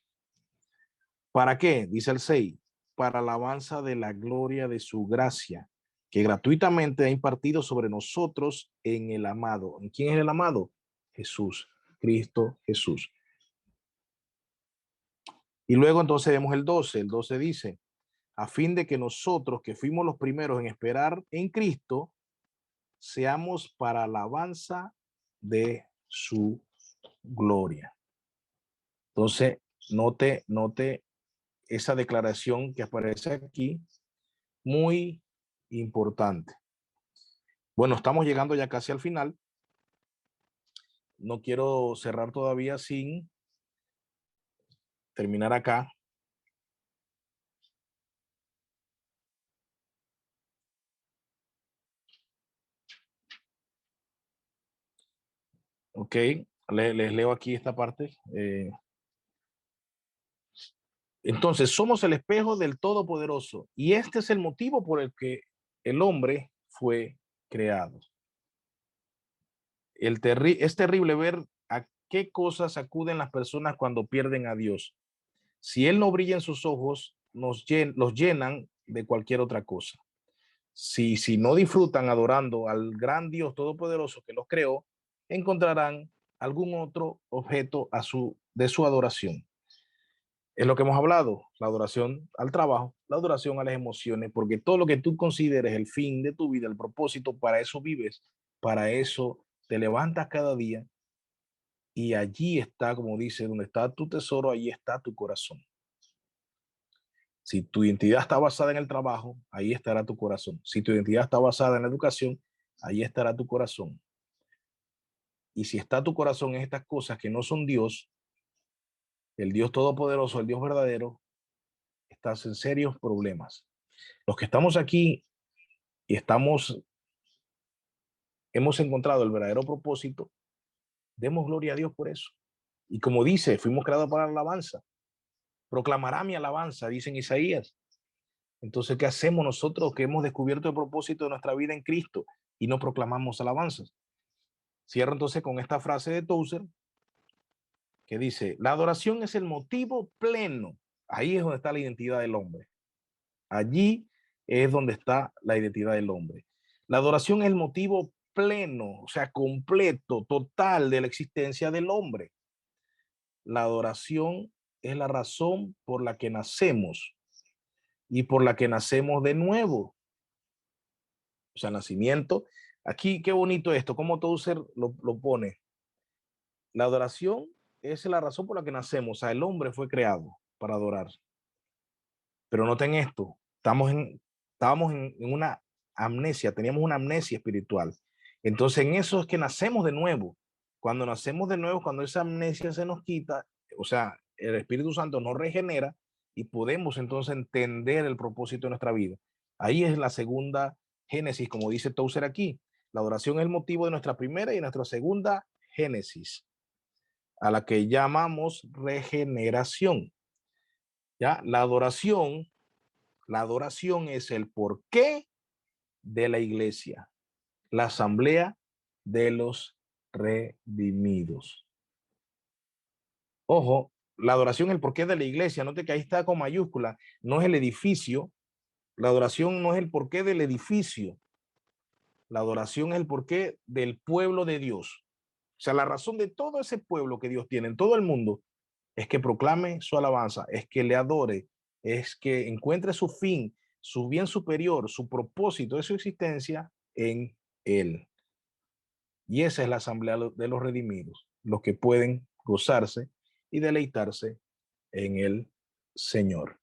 ¿Para qué? Dice el 6, para alabanza de la gloria de su gracia, que gratuitamente ha impartido sobre nosotros en el amado. ¿En quién es el amado? Jesús, Cristo Jesús. Y luego entonces vemos el 12. El 12 dice, a fin de que nosotros que fuimos los primeros en esperar en Cristo, seamos para alabanza de su gloria. Entonces, note esa declaración que aparece aquí, muy importante. Bueno, estamos llegando ya casi al final. No quiero cerrar todavía sin terminar acá. Ok, les leo aquí esta parte. Entonces, somos el espejo del Todopoderoso y este es el motivo por el que el hombre fue creado. Es terrible ver a qué cosas acuden las personas cuando pierden a Dios. Si Él no brilla en sus ojos, los llenan de cualquier otra cosa. Si no disfrutan adorando al gran Dios Todopoderoso que los creó, encontrarán algún otro objeto de su adoración. Es lo que hemos hablado, la adoración al trabajo, la adoración a las emociones, porque todo lo que tú consideres el fin de tu vida, el propósito, para eso vives, para eso te levantas cada día y allí está, como dice, donde está tu tesoro, allí está tu corazón. Si tu identidad está basada en el trabajo, ahí estará tu corazón. Si tu identidad está basada en la educación, ahí estará tu corazón. Y si está tu corazón en estas cosas que no son Dios, el Dios todopoderoso, el Dios verdadero, estás en serios problemas. Los que estamos aquí y hemos encontrado el verdadero propósito, demos gloria a Dios por eso. Y como dice, fuimos creados para la alabanza. Proclamará mi alabanza, dice en Isaías. Entonces, ¿qué hacemos nosotros que hemos descubierto el propósito de nuestra vida en Cristo y no proclamamos alabanzas? Cierro entonces con esta frase de Tozer que dice, la adoración es el motivo pleno. Ahí es donde está la identidad del hombre. Allí es donde está la identidad del hombre. La adoración es el motivo pleno, o sea, completo, total de la existencia del hombre. La adoración es la razón por la que nacemos y por la que nacemos de nuevo. O sea, nacimiento. Aquí, qué bonito esto, cómo Tozer lo pone. La adoración es la razón por la que nacemos. O sea, el hombre fue creado para adorar. Pero noten esto, estábamos en una amnesia, teníamos una amnesia espiritual. Entonces en eso es que nacemos de nuevo. Cuando nacemos de nuevo, cuando esa amnesia se nos quita, o sea, el Espíritu Santo nos regenera y podemos entonces entender el propósito de nuestra vida. Ahí es la segunda génesis, como dice Tozer aquí. La adoración es el motivo de nuestra primera y nuestra segunda génesis, a la que llamamos regeneración. ¿Ya? La adoración es el porqué de la iglesia, la asamblea de los redimidos. Ojo, la adoración es el porqué de la iglesia. Note que ahí está con mayúscula, no es el edificio. La adoración no es el porqué del edificio. La adoración es el porqué del pueblo de Dios. O sea, la razón de todo ese pueblo que Dios tiene en todo el mundo es que proclame su alabanza, es que le adore, es que encuentre su fin, su bien superior, su propósito de su existencia en Él. Y esa es la asamblea de los redimidos, los que pueden gozarse y deleitarse en el Señor.